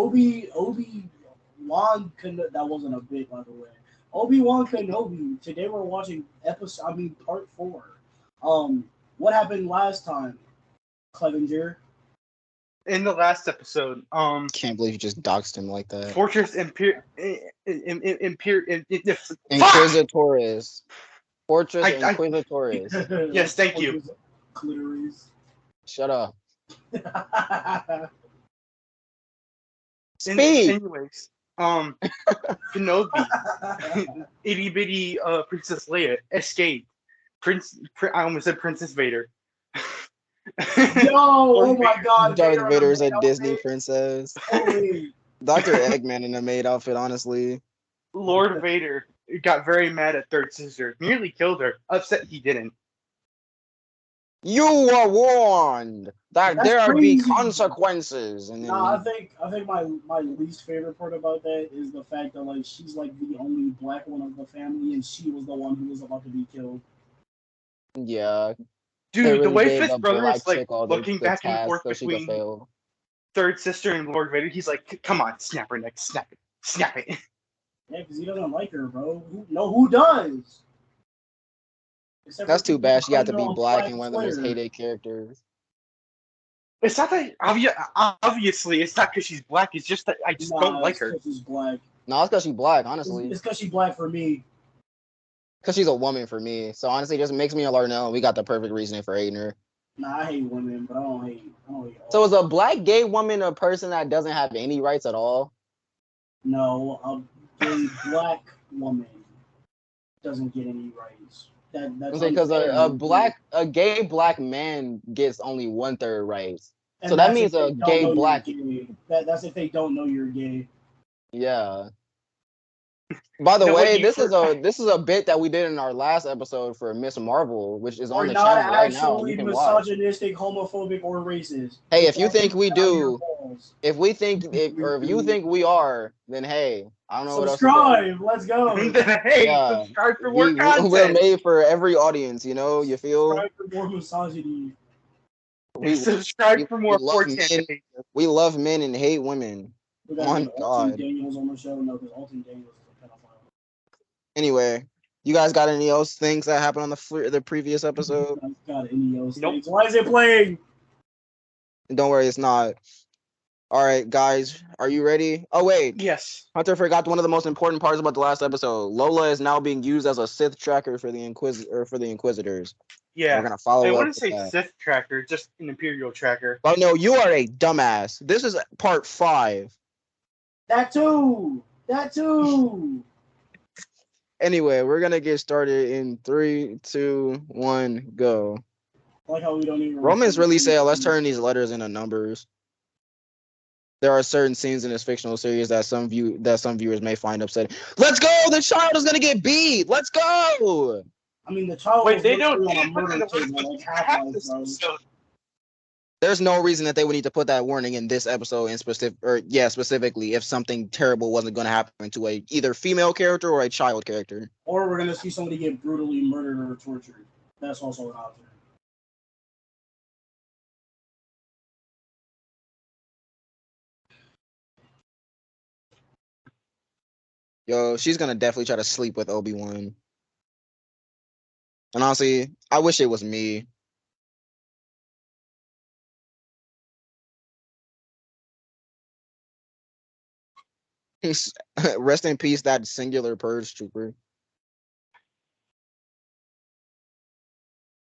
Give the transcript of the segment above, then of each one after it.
Obi-Wan Kenobi. That wasn't a bit, by the way. Obi-Wan Kenobi. Today we're watching part 4. What happened last time, Clevenger? In the last episode, Can't believe you just doxed him like that. Fortress Inquisitores. Fortress Inquisitores. Yes, thank you. Clitoris. Shut up. Speed. Anyways, Kenobi, itty bitty Princess Leia escaped. I almost said Princess Vader. Yo, oh my God! Darth Vader's a Disney princess. Dr. Eggman in a maid outfit, honestly. Lord Vader got very mad at Third Sister, nearly killed her. Upset he didn't. You were warned that there would be consequences. And then I think my least favorite part about that is the fact that like she's like the only black one of the family, and she was the one who was about to be killed. Yeah. Dude, really the way Fifth Brother is like looking back and forth so between Third Sister and Lord Vader, he's like, "Come on, snap her neck, snap it." Yeah, because he doesn't like her, bro. Who does? That's too bad. She got to be black and one of the most hated characters. It's not that obviously it's not because she's black. It's just that I just don't like her. She's black. No, it's because she's black. Honestly, it's because she's black for me. Because she's a woman for me. So honestly, it just makes me alert. No, we got the perfect reasoning for hating her. Nah, I hate women, but I don't hate. So is a black gay woman a person that doesn't have any rights at all? No, a gay black woman doesn't get any rights. That's because a gay black man gets only 1/3 rights. And so that means a gay black. That's if they don't know you're gay. Yeah. By the way, this is a bit that we did in our last episode for Miss Marvel, which is on the channel right now. You can misogynistic, homophobic, or racist. Hey, if you think we do, if you think we are, then hey, I don't know what else. Subscribe. Let's go. Hey, subscribe for more content. We're made for every audience, you know. You feel? Subscribe for more misogyny. Subscribe for more We love men and hate women. On God. Daniels on the show. No, because Alton Daniels is a pedophile. Anyway, you guys got any else things that happened on the previous episode? Got any else things? Why is it playing? Don't worry, it's not. All right, guys, are you ready? Oh wait, yes. Hunter forgot one of the most important parts about the last episode. Lola is now being used as a Sith tracker for the Inquisitors. Yeah, we're gonna follow. I wouldn't say Sith tracker, just an Imperial tracker. Oh no, you are a dumbass. This is part 5. That too. Anyway, we're gonna get started in 3, 2, 1, go. Like how we don't even. Romans really said, let's turn these letters into numbers. There are certain scenes in this fictional series that some viewers may find upsetting. Let's go! The child is gonna get beat. Let's go! I mean, the child. Wait, they don't. There's no reason that they would need to put that warning in this episode specifically if something terrible wasn't going to happen to a either female character or a child character. Or we're going to see somebody get brutally murdered or tortured. That's also an option. Yo, she's going to definitely try to sleep with Obi-Wan. And honestly, I wish it was me. Rest in peace, that singular purge trooper.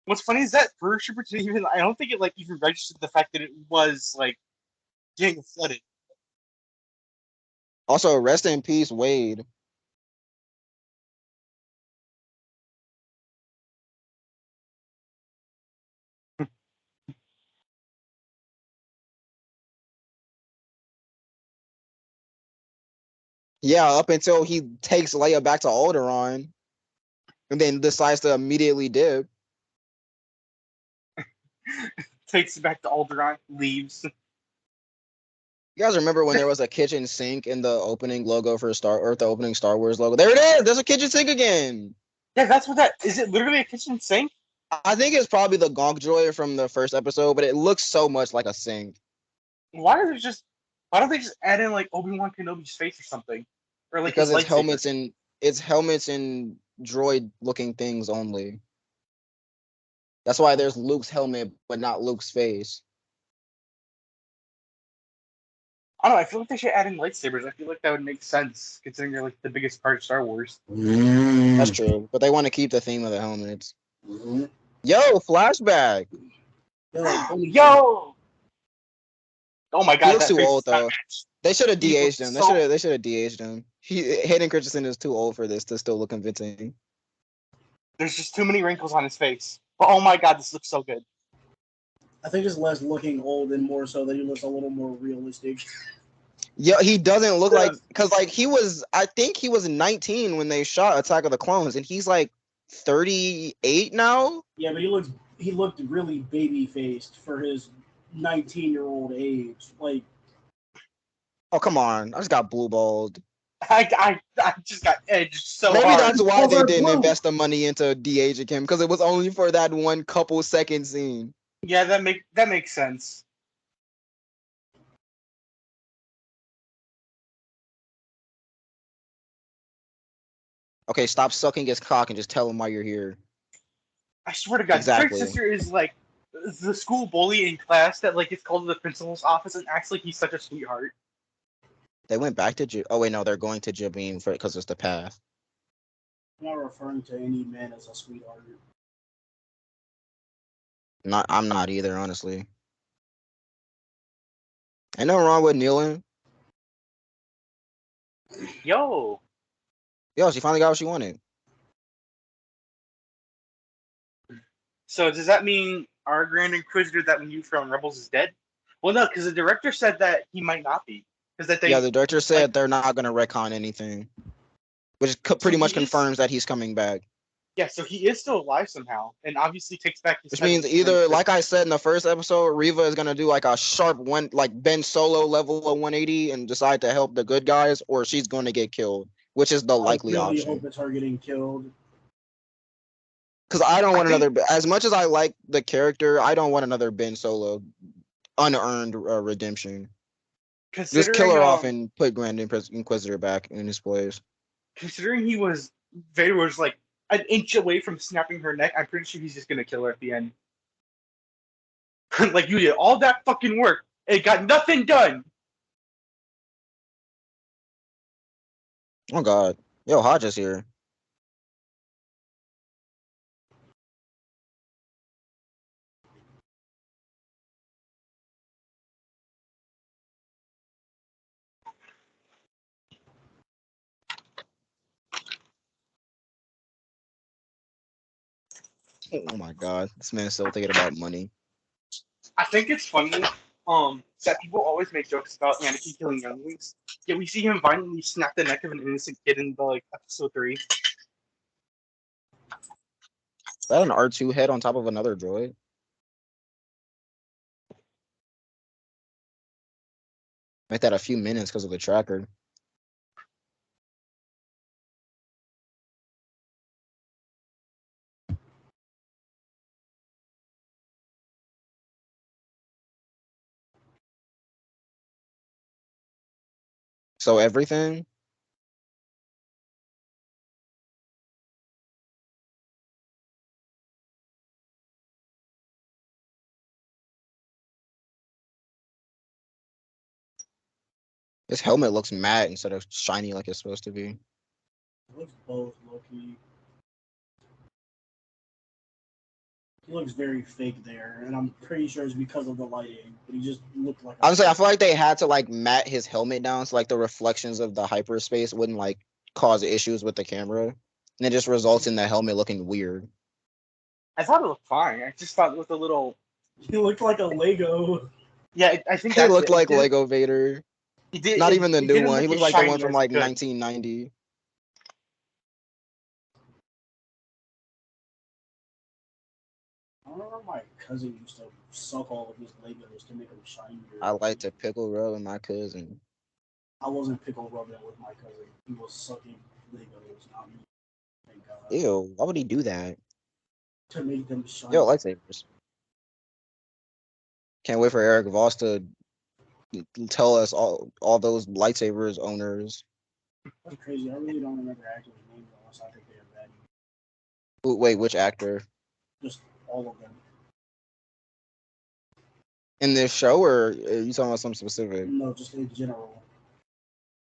What's funny is that purge trooper didn't even. I don't think it even registered the fact that it was getting flooded. Also, rest in peace, Wade. Yeah, up until he takes Leia back to Alderaan and then decides to immediately dip. Takes it back to Alderaan, leaves. You guys remember when there was a kitchen sink in the opening logo for the opening Star Wars logo? There it is! There's a kitchen sink again! Yeah, that's what that is. It literally a kitchen sink? I think it's probably the Gonk droid from the first episode, but it looks so much like a sink. Why are there just Why don't they just add in like Obi-Wan Kenobi's face or something, or like Because his lightsaber? it's helmets and droid looking things only. That's why there's Luke's helmet but not Luke's face. I don't know. I feel like they should add in lightsabers. I feel like that would make sense considering they're like the biggest part of Star Wars. That's true, but they want to keep the theme of the helmets. Yo, flashback. Yo! Oh my god, He looks that too face old is not though. matched. They should have He looks de-aged him. so- They should have de-aged him. Hayden Christensen is too old for this to still look convincing. There's just too many wrinkles on his face. But oh my god, this looks so good. I think it's less looking old and more so that he looks a little more realistic. Yeah, he doesn't look like, because like I think he was 19 when they shot Attack of the Clones, and he's like 38 now. Yeah, but he looked really baby faced for his 19-year-old age. Like, oh come on, I just got blue balled. I just got edged so Maybe hard. that's why Those they are didn't blue. invest the money into de-aging him, because it was only for that one couple second scene. Yeah, that makes sense. Okay, stop sucking his cock and just tell him why you're here. I swear to God, Exactly. Drake's sister is like the school bully in class that like gets called to the principal's office and acts like he's such a sweetheart. They went back to oh wait, no, they're going to Jabin for because it's the path. I'm not referring to any man as a sweetheart. I'm not either, honestly. Ain't nothing wrong with kneeling. Yo, She finally got what she wanted. so does that mean our Grand Inquisitor that we knew from Rebels is dead? Well, no, because the director said that he might not be. Because that they The director said they're not gonna retcon anything, which pretty much confirms that he's coming back. Yeah, so he is still alive somehow, and obviously takes back his. Which means either, like I said in the first episode, Reva is gonna do like a sharp one, like Ben Solo level of 180 and decide to help the good guys, or she's going to get killed, which is the likely I really option. hope it's her getting killed. Because I don't want another. As much as I like the character, I don't want another Ben Solo unearned redemption. Just kill her off and put Grand Inquisitor back in his place. Considering Vader was like an inch away from snapping her neck, I'm pretty sure he's just gonna kill her at the end. Like, you did all that fucking work, and got nothing done. Oh god, yo, Hodge is here. Oh my god, this man's still thinking about money. I think it's funny that people always make jokes about Anakin killing younglings, yet we see him violently snap the neck of an innocent kid in the episode 3. Is that an R2 head on top of another droid? Make that a few minutes because of the tracker. So everything? This helmet looks matte instead of shiny like it's supposed to be. It looks both low-key. He looks very fake there, and I'm pretty sure it's because of the lighting. But he just looked like. Honestly, I feel like they had to like matte his helmet down so like the reflections of the hyperspace wouldn't like cause issues with the camera, and it just results in the helmet looking weird. I thought it looked fine. I just thought with a little. He looked like a Lego. Yeah, I think He looked like Lego Vader. He did. Not even the new one. He looked like the one from like good. 1990. I remember my cousin used to suck all of his Legos to make them shinier. I like to pickle rub with my cousin. I wasn't pickle rubbing with my cousin. He was sucking Legos, not me. Thank God. Ew, why would he do that? To make them shiny. Yo, lightsabers. Can't wait for Eric Voss to tell us all those lightsabers owners. That's crazy. I really don't remember actors' names unless I think they are bad. Wait, which actor Just all of them. in this show, or are you talking about some specific? No, just in general.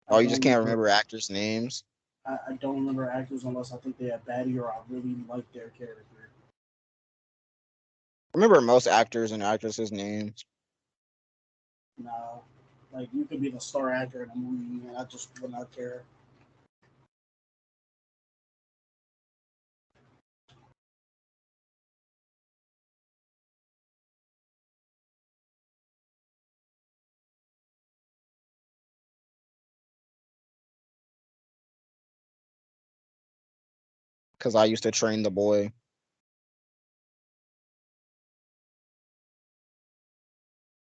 Oh, you just can't remember actors' names. I don't remember actors unless I think they are baddie or I really like their character. I remember most actors and actresses' names. No. Like, you could be the star actor in a movie, and I just would not care. Because I used to train the boy.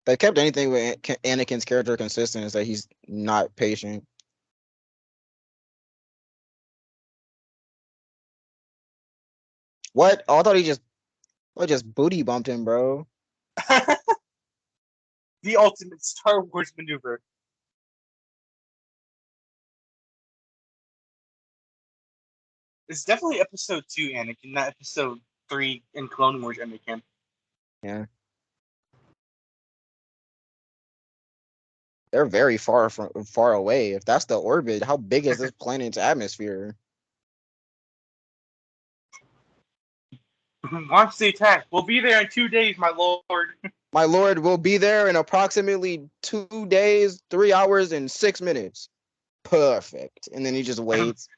They kept anything with Anakin's character consistent is that he's not patient. What? Oh, I thought he just booty bumped him, bro. The ultimate Star Wars maneuver. It's definitely episode 2 Anakin, not episode 3 in Clone Wars Anakin. Yeah. They're very far away. If that's the orbit, how big is this planet's atmosphere? Launch the attack. We'll be there in 2 days, my lord. My lord will be there in approximately 2 days, 3 hours, and 6 minutes. Perfect. And then he just waits.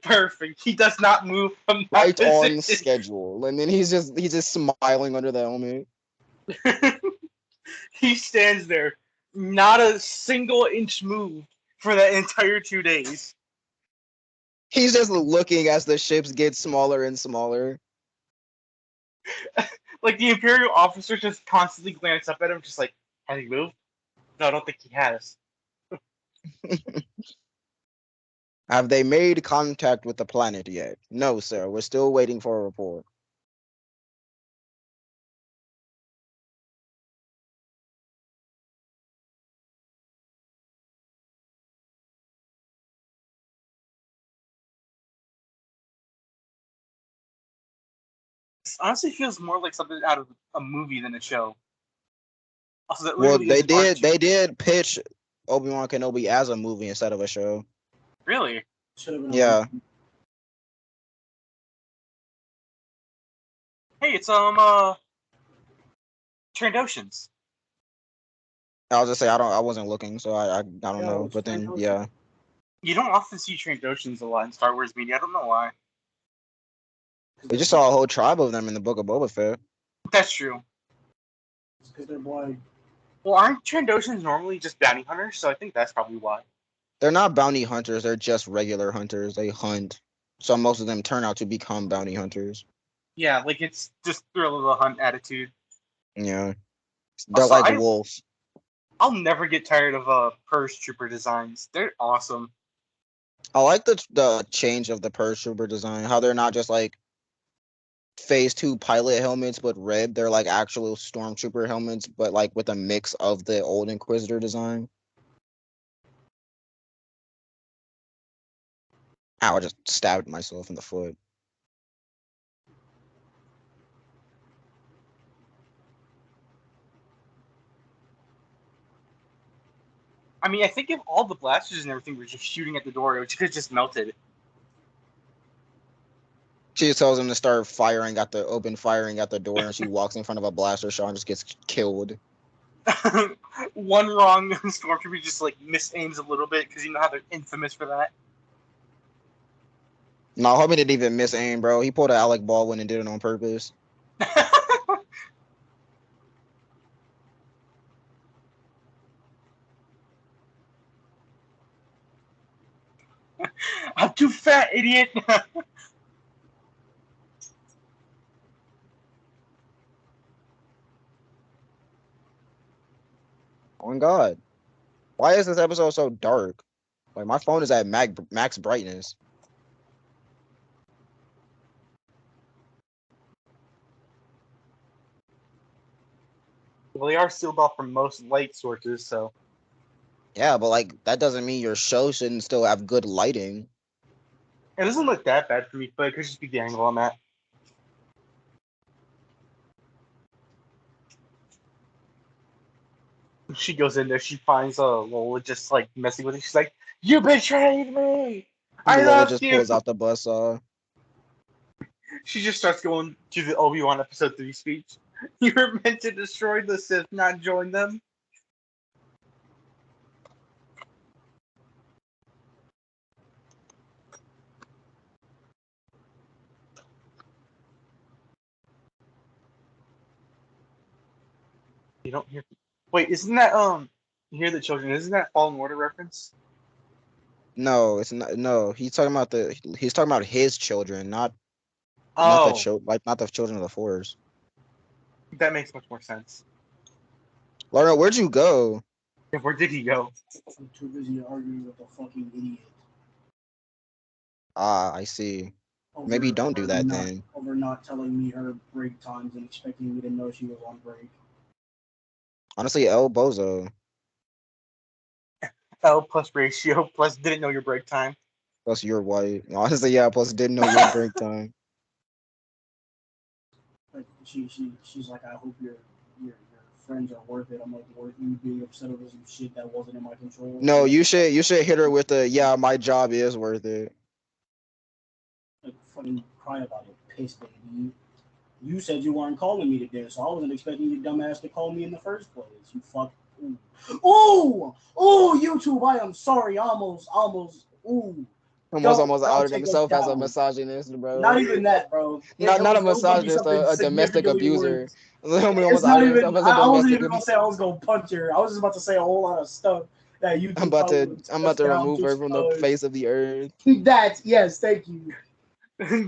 Perfect. He does not move from that Right on position. schedule. And then he's just smiling under the helmet. He stands there, not a single inch moved for that entire 2 days. He's just looking as the ships get smaller and smaller. Like the Imperial officers just constantly glance up at him, just like, has he moved? No, I don't think he has. Have they made contact with the planet yet? No, sir. We're still waiting for a report. This honestly feels more like something out of a movie than a show. Also, that Well, literally is R2. they did pitch Obi-Wan Kenobi as a movie instead of a show. Really? Should have been Yeah. Hey, it's Trandoshans. I was just say I wasn't looking, so I don't know. it's But then Trandoshan. yeah. You don't often see Trandoshans a lot in Star Wars media. I don't know why. We just saw a whole tribe of them in the Book of Boba Fett. That's true. It's because they're blind. Well, aren't Trandoshans normally just bounty hunters? So I think that's probably why. They're not bounty hunters, they're just regular hunters. They hunt. So most of them turn out to become bounty hunters. Yeah, like it's just thrill of the hunt attitude. Yeah. They're Also, like wolves. I'll never get tired of Purge Trooper designs. They're awesome. I like the change of the Purge Trooper design. How they're not just like Phase 2 pilot helmets, but red. They're like actual Stormtrooper helmets, but like with a mix of the old Inquisitor design. Ow, I just stabbed myself in the foot. I mean, I think if all the blasters and everything were just shooting at the door, it could have just melted. She just tells him to start firing at the door, and she walks in front of a blaster shot and just gets killed. One wrong Stormtrooper just like misaims a little bit because you know how they're infamous for that. No, homie didn't even miss aim, bro. He pulled an Alec Baldwin and did it on purpose. I'm too fat, idiot. Oh my god. Why is this episode so dark? Like my phone is at max brightness. Well, they are sealed off from most light sources, so Yeah, but like that doesn't mean your show shouldn't still have good lighting. it doesn't look that bad for me, but it could just be the angle I'm at. She goes in there, she finds Lola just like messing with it. She's like, "You betrayed me! I Lola left just you!" pulls out the buzzsaw. She just starts going to the Obi-Wan episode 3 speech. You were meant to destroy the Sith, not join them. You don't hear. Wait, isn't that You hear the children? Isn't that Fallen Order reference? No, it's not. No, he's talking about his children, not Oh, not the children of the Force. that makes much more sense. Laura, where'd you go? Yeah, where did he go? I'm too busy arguing with a fucking idiot. Ah, I see. Maybe don't do that then. Over not telling me her break times and expecting me to know she was on break. Honestly, El Bozo. L plus ratio plus didn't know your break time. Plus you're white. Honestly, yeah. Plus didn't know your break time. Like she's like, I hope your friends are worth it. I'm like, worth you being upset over some shit that wasn't in my control. No, you should hit her with the yeah. My job is worth it. Like fucking cry about it, piss baby. You said you weren't calling me today, so I wasn't expecting your dumbass to call me in the first place. You fuck. Ooh, YouTube. I am sorry. Almost. Ooh. Almost outed take us himself as a down. misogynist, bro. Not even that, bro. Not a It was gonna be misogynist, something a domestic significantly abuser. worse. Homie It's almost not outed even. himself as a I wasn't domestic even gonna say I was gonna punch her. I was just about to say a whole lot of stuff that YouTube. I'm about to remove her from the face of the earth. That yes, thank you.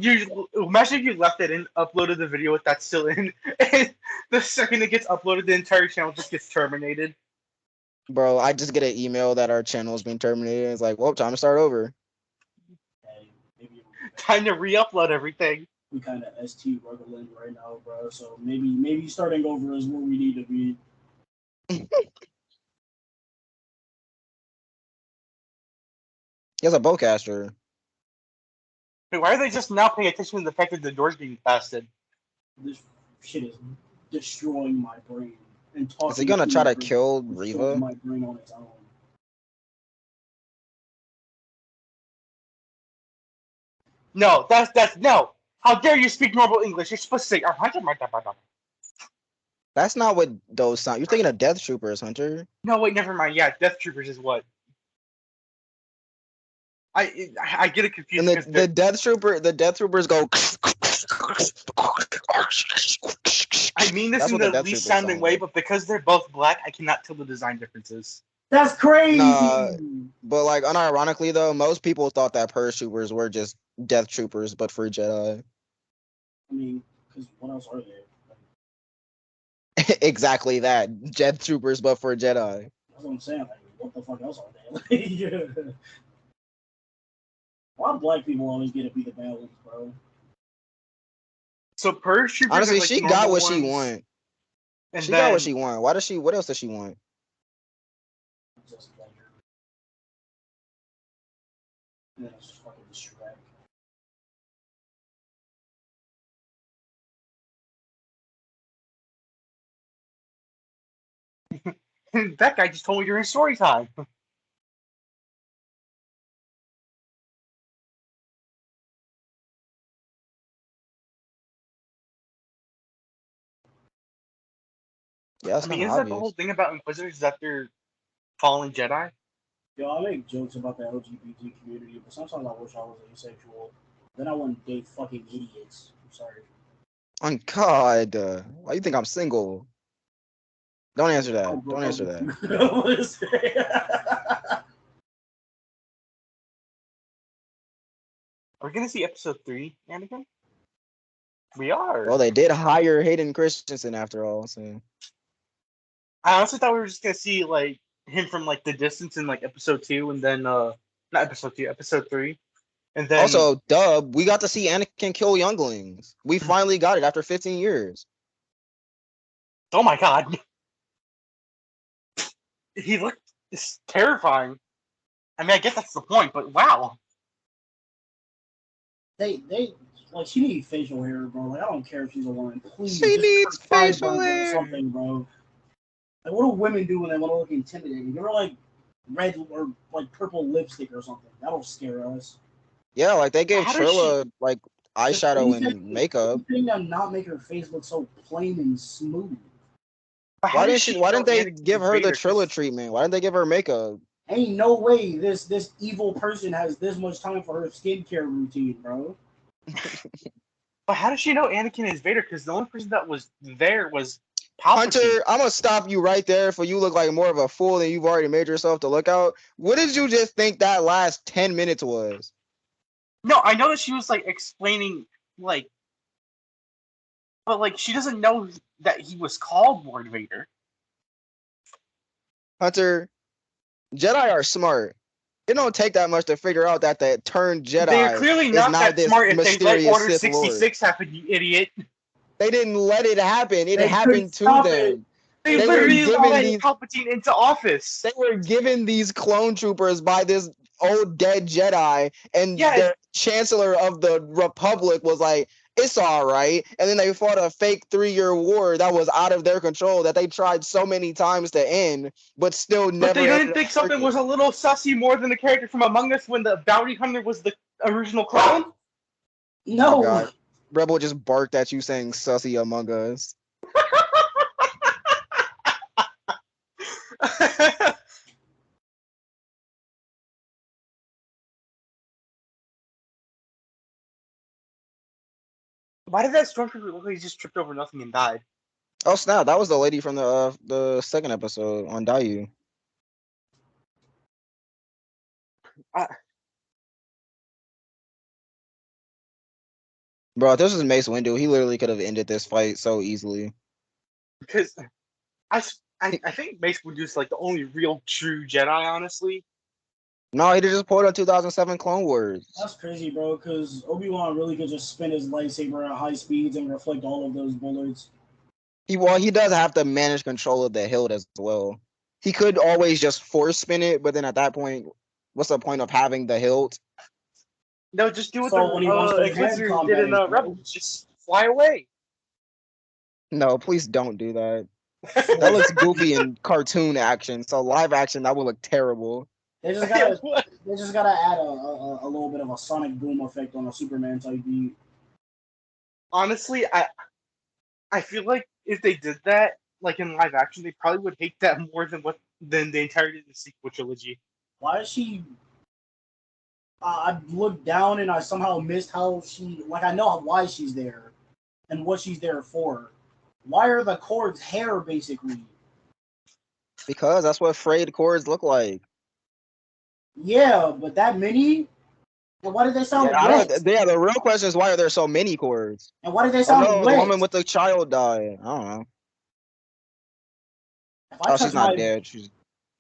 You imagine if you left it in, uploaded the video with that still in, and the second it gets uploaded, the entire channel just gets terminated. Bro, I just get an email that our channel has been terminated. It's like, well, time to start over. Hey, maybe Time to re-upload everything. we kind of ST ruggling right now, bro. So maybe starting over is where we need to be. He has a bowcaster. Wait, why are they just now paying attention to the fact that the door's being blasted? This shit is destroying my brain. And Is he gonna try to kill destroying Reva? my brain on its own. No, that's no. How dare you speak normal English? You're supposed to say, That's not what those sound. You're thinking of Death Troopers, Hunter. no, wait, never mind. Yeah, Death Troopers is what. I get it confused. And the Death Troopers go. I mean this That's in what the the Death least Troopers sounding sound way, like. but because they're both black, I cannot tell the design differences. That's crazy. Nah, but like unironically though, most people thought that Purge Troopers were just Death Troopers, but for Jedi. I mean, because what else are they? Exactly that. Death Troopers, but for Jedi. That's what I'm saying. Like, what the fuck else are they? Why black people always get to be the bad ones, bro? So Purge Troopers Honestly, are like she got what she wanted. And she then, got what she wanted. What else does she want? Just like her. And then it's just fucking Shrek. that guy just told me during story time. Yeah, that's I mean, kind of isn't that the obvious. whole thing about Inquisitors that they're fallen Jedi? Yo, I make jokes about the LGBT community, but sometimes I wish I was asexual. Then I wouldn't date fucking idiots. I'm sorry. On God, why you think I'm single? Don't answer that. Don't answer that. Are we gonna see episode 3, Anakin? We are. Well, they did hire Hayden Christensen after all. So I honestly thought we were just gonna see like him from like the distance in like episode 2, and then not episode 2, episode 3, and then also, dub, we got to see Anakin kill younglings. We finally got it after 15 years. oh my god. he looked terrifying. I mean, I guess that's the point, but wow. They like she needs facial hair, bro. Like I don't care if she's a woman. Please, She just needs facial sideburns or hair. something, bro. Like what do women do when they want to look intimidating? Give her like red or like purple lipstick or something. That'll scare us. Yeah, like they gave How does Trilla like eyeshadow and makeup. Anything to not make her face look so plain and smooth. But Why how does didn't she she? Why know didn't they Anakin give is her the Vader? Trilla treatment? Why didn't they give her makeup? Ain't no way this evil person has this much time for her skincare routine, bro. But how does she know Anakin is Vader? Because the only person that was there was Hunter, Palpatine. I'm gonna stop you right there for you look like more of a fool than you've already made yourself to look out. What did you just think that last 10 minutes was? No, I know that she was like explaining like, but like she doesn't know that he was called Lord Vader. Hunter, Jedi are smart. It don't take that much to figure out that the turned They're Jedi clearly is not now that this smart if they let mysterious Order Sith Lord. 66 happen, you idiot. They didn't let it happen. It They happened couldn't to stop them. They They were literally given let these. Palpatine into office. They were given these clone troopers by this old dead Jedi, and Yeah. the Chancellor of the Republic was like, "It's all right." And then they fought a fake 3-year war that was out of their control that they tried so many times to end, but still But never. they didn't ended think up something working. was a little sussy more than the character from Among Us when the bounty hunter was the original clone? Oh my No. God, Rebel just barked at you saying "sussy Among Us." Why did that stormtrooper look like he just tripped over nothing and died? Oh snap! That was the lady from the second episode on Dayu. Bro, if this was Mace Windu, he literally could have ended this fight so easily. Because I think Mace Windu's like the only real true Jedi, honestly. No, he just pulled a 2007 Clone Wars. That's crazy, bro, because Obi-Wan really could just spin his lightsaber at high speeds and reflect all of those bullets. He does have to manage control of the hilt as well. He could always just force spin it, but then at that point, what's the point of having the hilt? No, just do what So when he wants the to land Inquisitors did in combat, Rebels. Just fly away. No, please don't do that. That looks goofy in cartoon action. So live action, that would look terrible. they just gotta add a little bit of a sonic boom effect on a Superman type beat. Honestly, I feel like if they did that, like in live action, they probably would hate that more than the entirety of the sequel trilogy. Why is she? I looked down and I somehow missed how she. Like I know why she's there, and what she's there for. Why are the cords hair basically? Because that's what frayed cords look like. Yeah, but that many. And why did they sound wet? The real question is why are there so many cords? And why did they Oh sound no, wet? the woman with the child died. I don't know. Oh, she's not dead. She's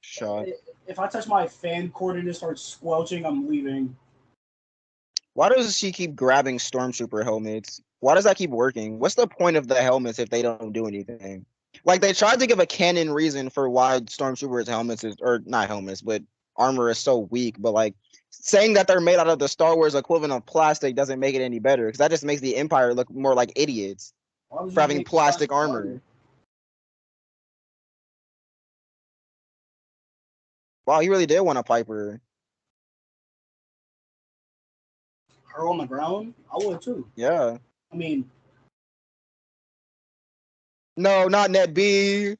shot. If I touch my fan cord and it starts squelching, I'm leaving. Why does she keep grabbing stormtrooper helmets? Why does that keep working? What's the point of the helmets if they don't do anything? Like they tried to give a canon reason for why stormtroopers helmets is, or not helmets, but armor is so weak. But like saying that they're made out of the Star Wars equivalent of plastic doesn't make it any better because that just makes the Empire look more like idiots for having plastic armor. Wow, he really did want a Piper. Her on the ground? I would too. Yeah. I mean, no, not Net B.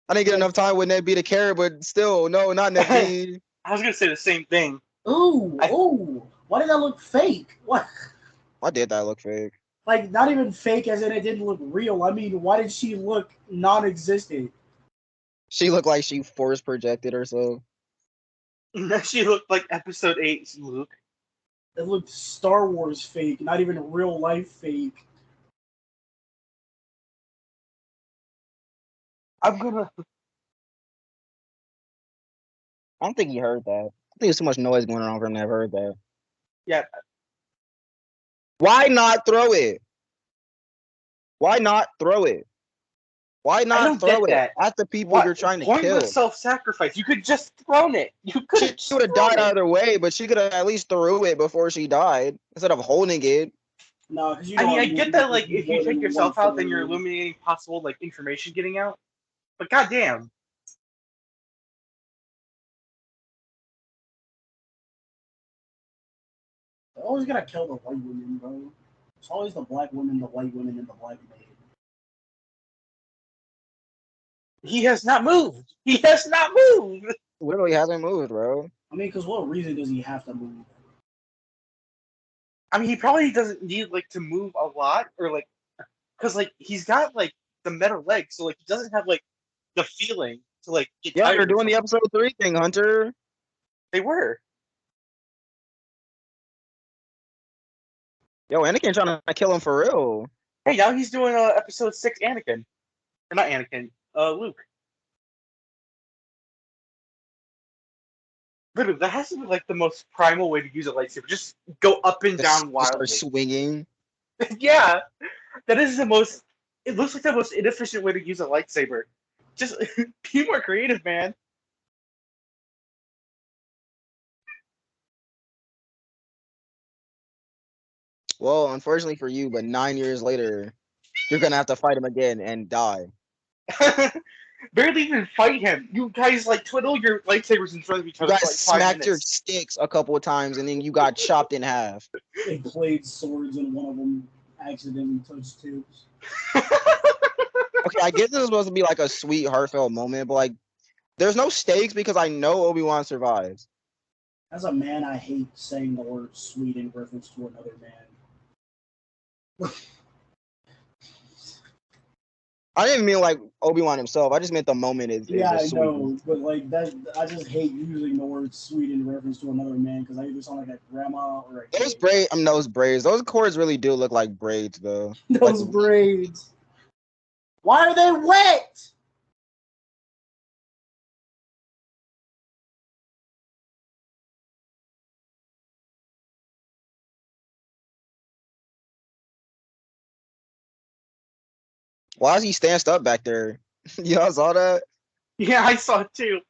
I didn't get enough time with Net B to care, but still, no, not Net B. I was gonna say the same thing. Ooh. Why did that look fake? What? Why did that look fake? Like, not even fake as in it didn't look real. I mean, why did she look non-existent? She looked like she force projected or so. She looked like Episode 8's Luke. It looked Star Wars fake, not even real life fake. I don't think he heard that. I think there's too much noise going on for him to have heard that. Yeah. Why not throw it? Why not throw it? Why I not don't throw get it that. at the people What you're trying to pointless kill? self-sacrifice? You could just thrown it. You could She have just would have thrown died it. either way, but she could have at least threw it before she died instead of holding it. No, because you I know, mean, I in get movies, that. there's Like, if you more take than one yourself out, then you're forward. eliminating possible like information getting out. But goddamn, They always gotta kill the white women, bro. It's always the black women, the white women, and the black maid. he has not moved. He has not moved. Literally hasn't moved, bro. I mean, because what reason does he have to move? I mean, he probably doesn't need like to move a lot, or like, because like he's got like the metal legs, so like he doesn't have like the feeling to like get Yeah, they're tired or doing the something. episode 3 thing, Hunter. They were. Yo, Anakin trying to kill him for real. Hey, now he's doing episode 6 Anakin, or not Anakin, Luke. Literally, that has to be like the most primal way to use a lightsaber. Just go up and Just down start wildly. swinging. Yeah, that is the most. It looks like the most inefficient way to use a lightsaber. Just be more creative, man. Well, unfortunately for you, but 9 years later, you're gonna have to fight him again and die. Barely even fight him. You guys like twiddle your lightsabers in front of each You other guys for like 5 smacked your minutes. sticks a couple of times, and then you got chopped in half. They played swords and one of them accidentally touched tips. Okay, I guess this is supposed to be like a sweet, heartfelt moment, but like, there's no stakes because I know Obi-Wan survives. As a man, I hate saying the word sweet in reference to another man. I didn't mean like Obi-Wan himself. I just meant the moment is Yeah, I just sweet. know, but like that, I just hate using the word sweet in reference to another man because I either sound like a grandma or a Those gay. braids, those braids, those cords really do look like braids, though. Those Like, braids. Why are they wet? why is he stanced up back there? Y'all saw that? Yeah, I saw it too.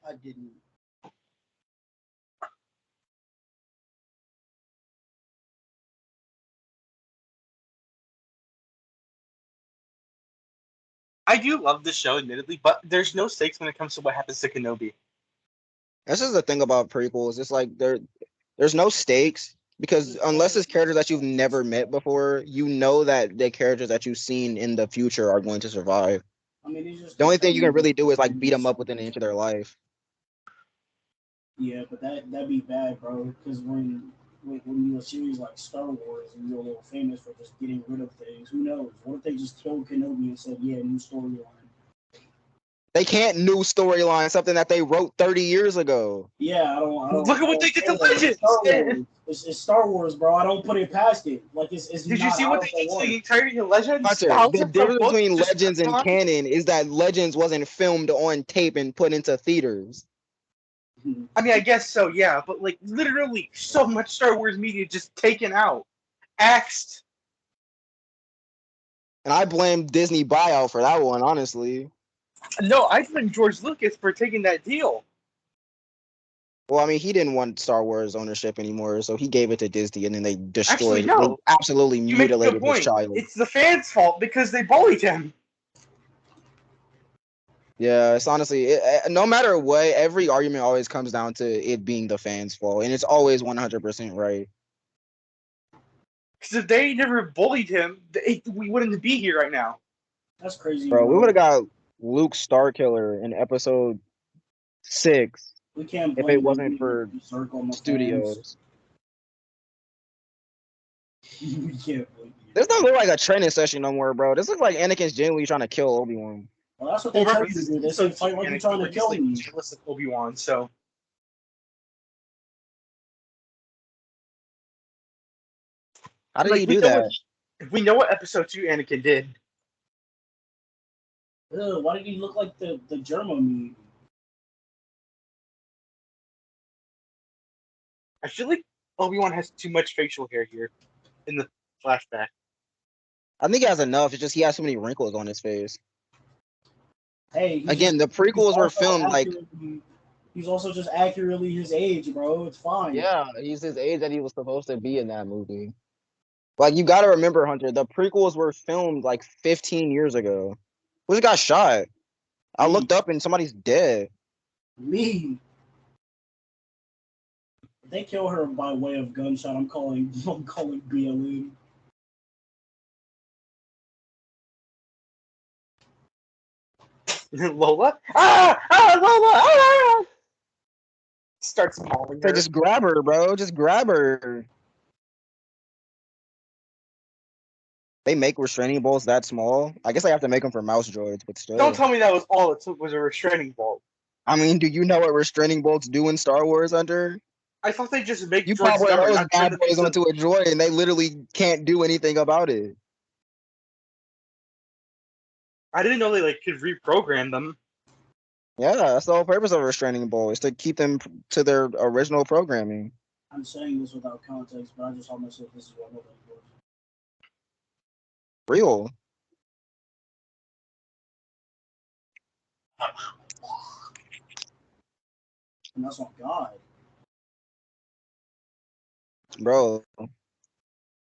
I didn't. I do love this show, admittedly, but there's no stakes when it comes to what happens to Kenobi. This is the thing about prequels. It's like there's no stakes because unless it's characters that you've never met before, you know that the characters that you've seen in the future are going to survive. I mean, it's just The only thing you can really do is like beat them up within an inch of their life. Yeah, but that'd be bad, bro. Because when you a series like Star Wars and you're a little famous for just getting rid of things, who knows? What if they just killed Kenobi and said, "Yeah, new storyline"? They can't new storyline something that they wrote 30 years ago. Yeah, I don't. Look at what they did to care. Legends! Star Wars. It's Star Wars, bro. I don't put it past it. Like it's Did you not see out what of they the did to one. the entirety of Legends? Hunter, the Thousands of difference books between just Legends and gone? canon is that Legends wasn't filmed on tape and put into theaters. I mean, I guess so, yeah, but like literally so much Star Wars media just taken out, axed. And I blame Disney buyout for that one, honestly. No, I blame George Lucas for taking that deal. Well, I mean, he didn't want Star Wars ownership anymore, so he gave it to Disney, and then they Actually, destroyed, no. they absolutely You make a good mutilated his point. child. It's the fans' fault because they bullied him. Yeah, it's honestly, no matter what, every argument always comes down to it being the fans' fault, and it's always 100% right. Because if they never bullied him, we wouldn't be here right now. That's crazy, Bro, we would bro. have got Luke Starkiller in episode 6 We can't if blame it wasn't for Berserk on the studios. fans. We can't blame you. This don't look like a training session no more, bro. This looks like Anakin's genuinely trying to kill Obi-Wan. Well, that's what they tell you to do. They say fight like you're trying to kill me. Jealous of Obi-Wan, so How did like he do that? We know what episode 2 Anakin did. Ugh, why did he look like the Germa meme? I feel like Obi-Wan has too much facial hair here in the flashback. I think he has enough. It's just he has so many wrinkles on his face. Hey, Again, the prequels were filmed like he's also just accurately his age, bro. It's fine. yeah, he's his age that he was supposed to be in that movie. Like you got to remember, Hunter, the prequels were filmed like 15 years ago. Who just got shot? I looked up and somebody's dead. Me. If they kill her by way of gunshot, I'm calling BLM. Lola? Lola! Ah! Starts mauling Hey, her. just grab her, bro. Just grab her. They make restraining bolts that small. I guess I have to make them for mouse droids, but still. Don't tell me that was all it took was a restraining bolt. I mean, do you know what restraining bolts do in Star Wars, Hunter? I thought they just make You droids pop one dumber, of those not turn bad them boys into... onto a droid, and they literally can't do anything about it. I didn't know they like could reprogram them. Yeah, that's the whole purpose of a restraining bolt, is to keep them to their original programming. I'm saying this without context, but I just told myself this is what nobody does. Real. And that's on God. Bro, I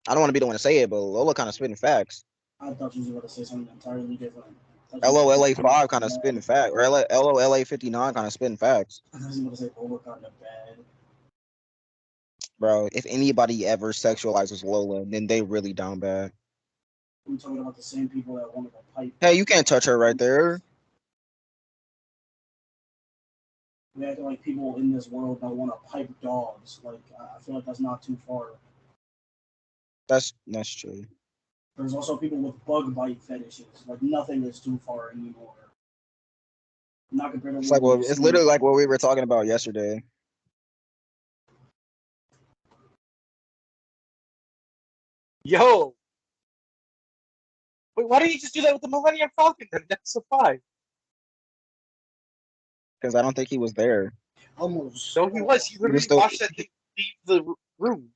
don't want to be the one to say it, but Lola kind of spitting facts. I thought you were going to say something entirely different. LOLA5 kind of spitting facts, or LOLA59 kind of spitting facts. I was going to say Lola kind of bad. Bro, if anybody ever sexualizes Lola, then they really down bad. We're talking about the same people that wanted a pipe. Hey, you can't touch her right there. We act like people in this world that want to pipe dogs. Like, I feel like that's not too far. That's true. There's also people with bug bite fetishes. Like, nothing is too far anymore. Not compared to It's like it's literally like what we were talking about yesterday. Yo! Wait, why didn't you just do that with the Millennium Falcon then? That's a 5. Because I don't think he was there. Almost. So he was. He literally still- watched that thing leave the room.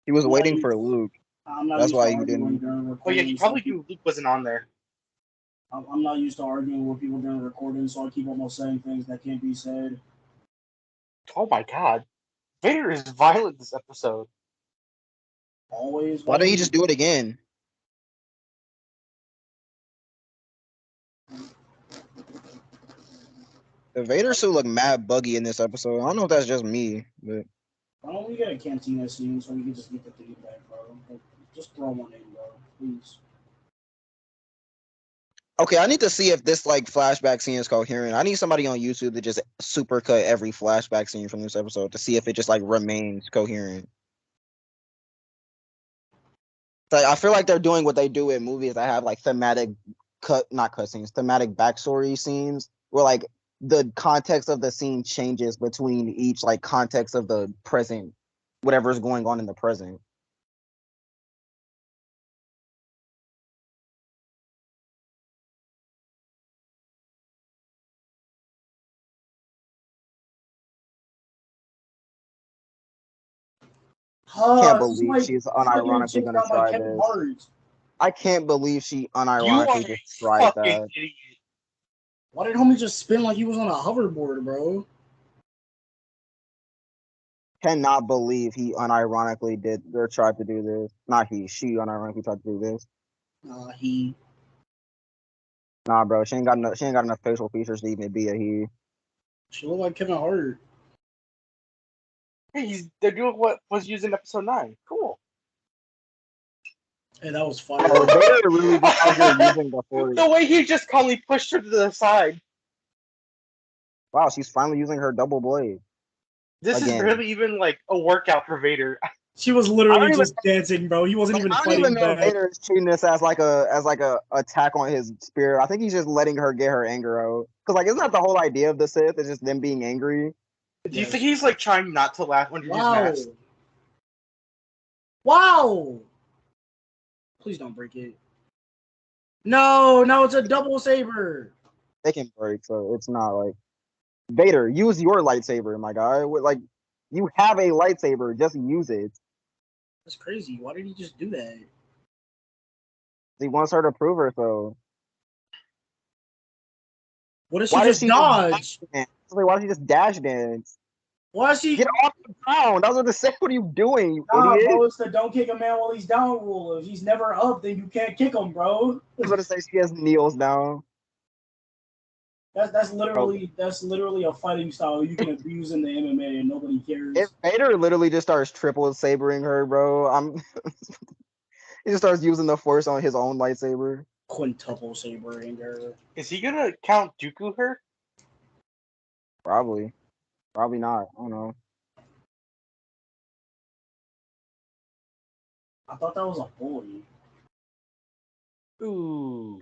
He was Yeah, waiting for Luke. I'm not That's used why to he arguing didn't. during Oh yeah, recording. he probably knew Luke wasn't on there. I'm not used to arguing with people during recording, so I keep almost saying things that can't be said. Oh my god. Vader is violent this episode. Always. Why didn't he just do it again? The Vader suit looked mad buggy in this episode. I don't know if that's just me, but Why don't we get a cantina scene so we can just get the thing back, bro? Like, just throw one in, bro. Please. okay, I need to see if this like flashback scene is coherent. I need somebody on YouTube to just supercut every flashback scene from this episode to see if it just like remains coherent. Like, I feel like they're doing what they do in movies that have like thematic thematic backstory scenes where like the context of the scene changes between each like context of the present, whatever's going on in the present. Can't believe she's unironically gonna try this. I can't believe she unironically just tried that. Idiot. Why did homie just spin like he was on a hoverboard, bro? Cannot believe he unironically did or tried to do this. Not he, she unironically tried to do this. He. Nah, bro, she ain't got enough facial features to even be a he. She looked like Kevin Hart. Hey, they're doing what was used in episode 9. Cool. Hey, that was fire. Vader really just out here using the Force. The way he just calmly pushed her to the side. Wow, she's finally using her double blade. This is barely even like a workout for Vader. She was literally just dancing, bro. He wasn't even I don't fighting even know back. Vader is treating this as like a attack on his spirit. I think he's just letting her get her anger out. Because like, isn't that the whole idea of the Sith? It's just them being angry. Do you think he's like trying not to laugh when you use masks? Wow! Please don't break it. No, it's a double saber. They can break, so it's not like Vader. Use your lightsaber, my guy. Like, you have a lightsaber, just use it. That's crazy. Why did he just do that? He wants her to prove her so. What did she Why just she dodge? Like, why did she just dash dance? Why is she? Get off the ground! I was going to say, what are you doing, you Nah, idiot? bro, it's the don't kick a man while he's down rule. If he's never up, then you can't kick him, bro. I was going to say she has kneels down. That's literally a fighting style you can abuse in the MMA and nobody cares. If Vader literally just starts triple sabering her, bro, he just starts using the force on his own lightsaber. Quintuple sabering her. Is he gonna Count Dooku her? Probably not. I don't know. I thought that was a boy. Ooh.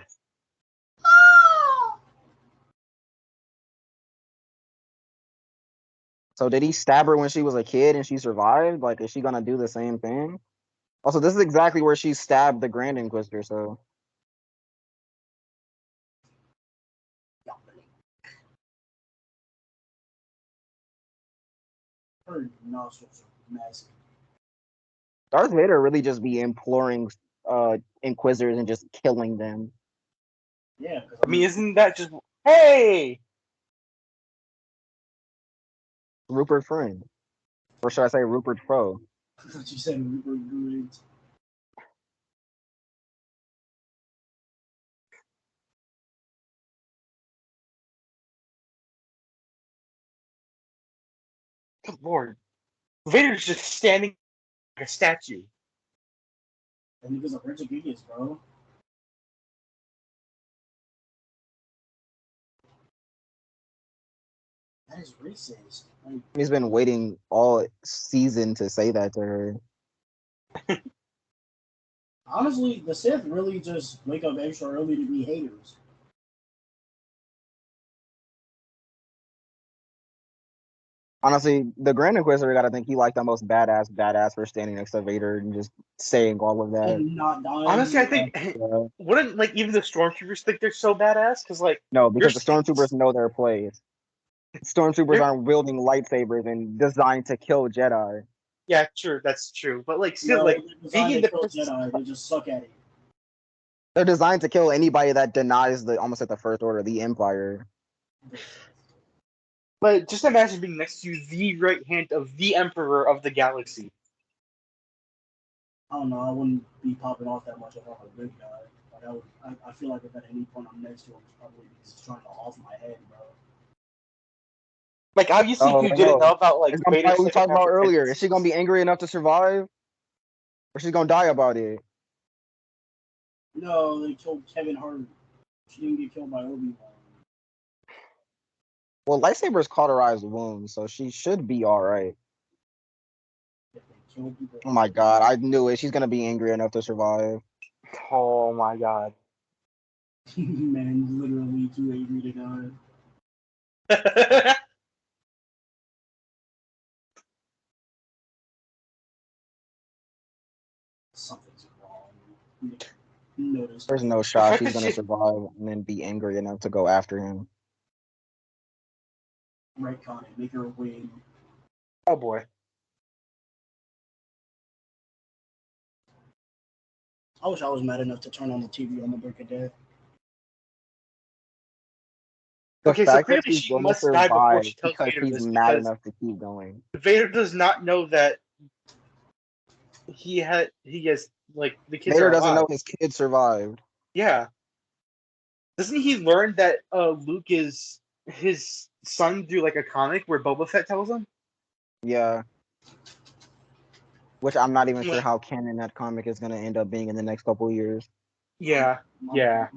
So did he stab her when she was a kid and she survived? Like, is she gonna do the same thing? Also, this is exactly where she stabbed the Grand Inquisitor, so. Her nostrils are massive. Darth Vader really just be imploring Inquisitors and just killing them. Yeah, I mean, isn't that just hey? Rupert Friend. Or should I say Rupert Foe? I thought you said Rupert Grint. Good lord, Vader's just standing like a statue. That nigga's a bunch of gigas, bro. That is racist. Like, He's been waiting all season to say that to her. honestly, the Sith really just wake up extra early to be haters. Honestly, the Grand Inquisitor gotta think he like the most badass for standing next to Vader and just saying all of that. And not dying. Honestly, I think Yeah. wouldn't like even the stormtroopers think they're so badass? Because like No, because the you're- Stormtroopers know their plays. Stormtroopers You're- aren't wielding lightsabers and designed to kill Jedi. yeah, true, that's true. But like still, No, like they're designed being to the kill Jedi, they just suck at it. They're designed to kill anybody that denies almost like the First Order, the Empire. But just imagine being next to the right hand of the Emperor of the galaxy. I don't know. I wouldn't be popping off that much if I'm a good guy. Like I feel like if at any point I'm next to him, it's probably because he's trying to off my head, bro. Like obviously, Oh, you didn't know about like It's gonna be Vader's like we talked about psychopathic earlier. Is tendencies. she gonna be angry enough to survive? Or she's gonna die about it? No, they killed Kevin Hart. She didn't get killed by Obi-Wan. Well, lightsabers cauterize wounds, so she should be alright. If they kill people, Oh my god, I knew it. She's gonna be angry enough to survive. Oh my god. man, literally too angry to die. Something's wrong. Notice. There's no shot she's gonna survive and then be angry enough to go after him. Retcon it. Make her win. Oh boy. I wish I was mad enough to turn on the TV on the brink of death. Okay, so clearly she must die before she tells because Vader he's this, mad because enough to keep going. Vader does not know that he has like the kids Vader are doesn't alive. know his kid survived. Yeah. Doesn't he learn that Luke is his son through like a comic where Boba Fett tells him? Yeah. Which I'm not even sure how canon that comic is gonna end up being in the next couple of years. Yeah. Yeah.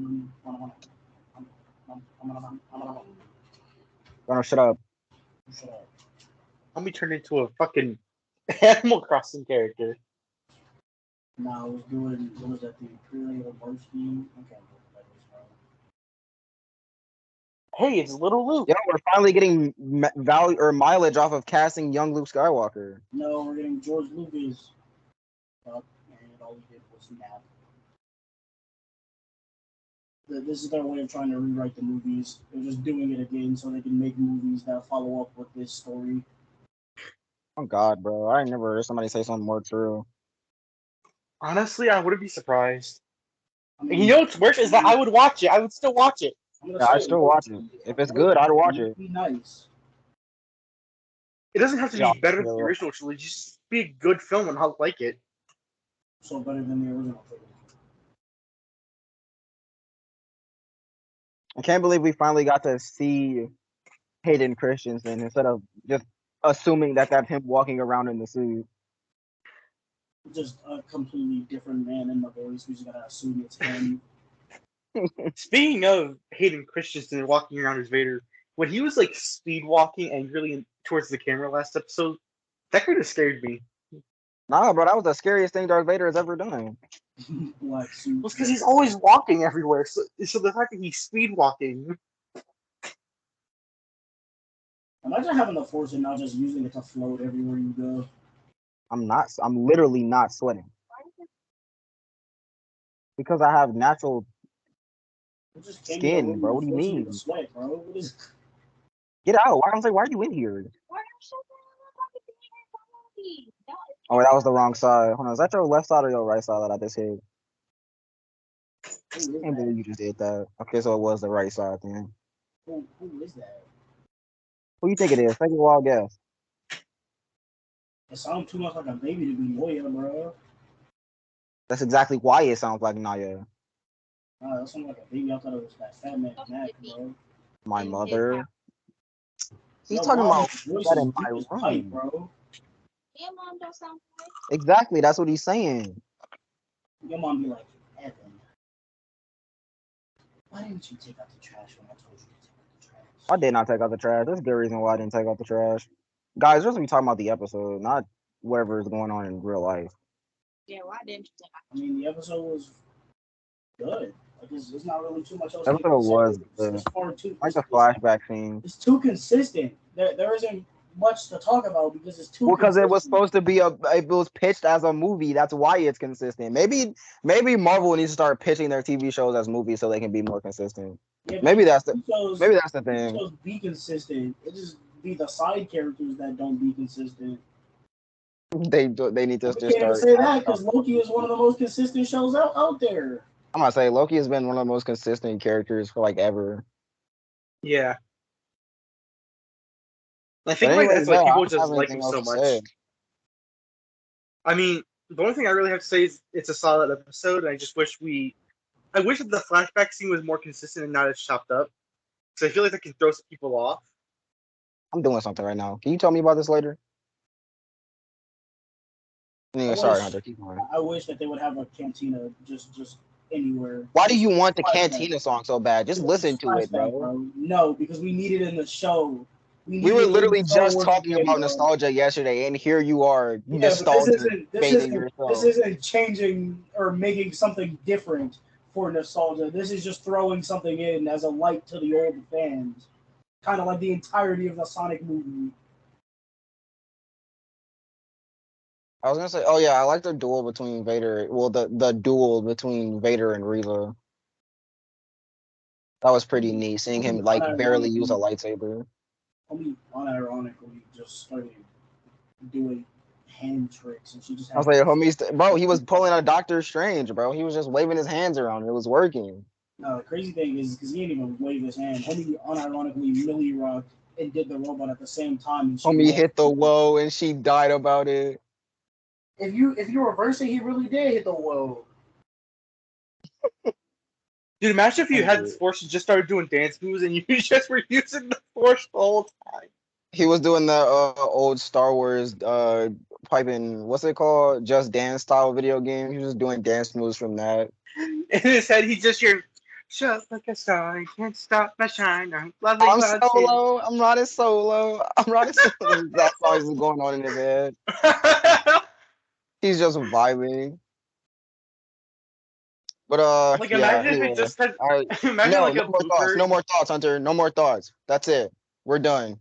Oh, shut up. Shut up. Let me turn into a fucking Animal Crossing character. Nah, I was doing, what was that, the Imperial March scheme? Okay. Hey, it's little Luke. You know, we're finally getting value or mileage off of casting young Luke Skywalker. No, we're getting George Lucas up, and all he did was nap. This is their way of trying to rewrite the movies. They're just doing it again so they can make movies that follow up with this story. Oh God, bro! I never heard somebody say something more true. Honestly, I wouldn't be surprised. I mean, You know what's worse is that I would watch it. I would still watch it. I'm gonna Yeah, say I'd still watch it. If it's good, I'd watch it. Be nice. It doesn't have to Yeah, be better than the yeah. original trilogy. Just be a good film and I'll like it. So better than the original trilogy. I can't believe we finally got to see Hayden Christensen instead of just assuming that that's him walking around in the suit. Just a completely different man in the voice. We just gotta assume it's him. Speaking of Hayden Christensen walking around as Vader, when he was like speed walking angrily towards the camera last episode, that kind of scared me. Nah, bro, that was the scariest thing Darth Vader has ever done. Black suit. Well, it's because he's always walking everywhere. So the fact that he's speed walking. Imagine having the force and not just using it to float everywhere you go. I'm literally not sweating. Because I have natural Just came skin, in bro. What do you forcing you to mean? sweat, bro. What is? Get out. Why are you in here? Oh, that was the wrong side. Hold on, is that your left side or your right side that I just hit? I can't believe you just did that. Okay, so it was the right side then. Who is that? Who you think it is? Take a wild guess. It sounds too much like a baby to be loyal, bro. That's exactly why it sounds like Naya. That sounds like a baby. I thought it was that fat man Mac, bro. My mother. He's Yo, talking Mom's about voice that is in deep my as room. pipe, bro. Exactly, that's what he's saying. Your mom be like, Evan, why didn't you take out the trash when I told you to take out the trash? I did not take out the trash. That's a good reason why I didn't take out the trash. Guys, just be talking about the episode, not whatever is going on in real life. Yeah, why didn't you take out? I mean, the episode was good. Like, there's not really too much else. The episode was good. It's far too. Like the flashback scene. It's too consistent. There isn't much to talk about because it's too. Well, because it was consistent. supposed to be it was pitched as a movie. That's why it's consistent. Maybe Marvel needs to start pitching their TV shows as movies so they can be more consistent. Yeah, maybe that's the shows thing. Be consistent. It just be the side characters that don't be consistent. They need to just can't start. Even say that because Loki is one of the most consistent shows out there. I'm gonna say Loki has been one of the most consistent characters for like ever. Yeah. I think that's why people just like him so much. I mean, the only thing I really have to say is it's a solid episode. And I just wish I wish that the flashback scene was more consistent and not as chopped up. So I feel like that can throw some people off. I'm doing something right now. Can you tell me about this later? Sorry, Hunter. Keep going. I wish that they would have a cantina just anywhere. Why do you want the cantina song so bad? Just listen to it, bro. No, because we need it in the show. We were literally just talking about nostalgia yesterday, and here you are, nostalgia. This isn't changing or making something different for nostalgia. This is just throwing something in as a light to the old fans. Kind of like the entirety of the Sonic movie. I was gonna say, oh yeah, I like the duel between Vader. Well, the duel between Vader and Reva. That was pretty neat, seeing him like barely use a lightsaber. Homie unironically just started doing hand tricks, and she just. I was like, homie, bro, he was pulling a Doctor Strange, bro. He was just waving his hands around. It was working. No, the crazy thing is because he didn't even wave his hand. Homie unironically Millie rocked and did the robot at the same time. And homie hit the whoa, and she died about it. If you reverse it, he really did hit the whoa. Dude, imagine if you had the Force and just started doing dance moves and you just were using the Force the whole time. He was doing the old Star Wars piping, what's it called? Just Dance style video game. He was just doing dance moves from that. In his head, he just heard, "Just like a star, you can't stop my shine." I'm Solo. I'm riding solo. I'm riding solo. That song is going on in his head. He's just vibing. But like imagine if it just had no more thoughts, Hunter. No more thoughts. That's it. We're done.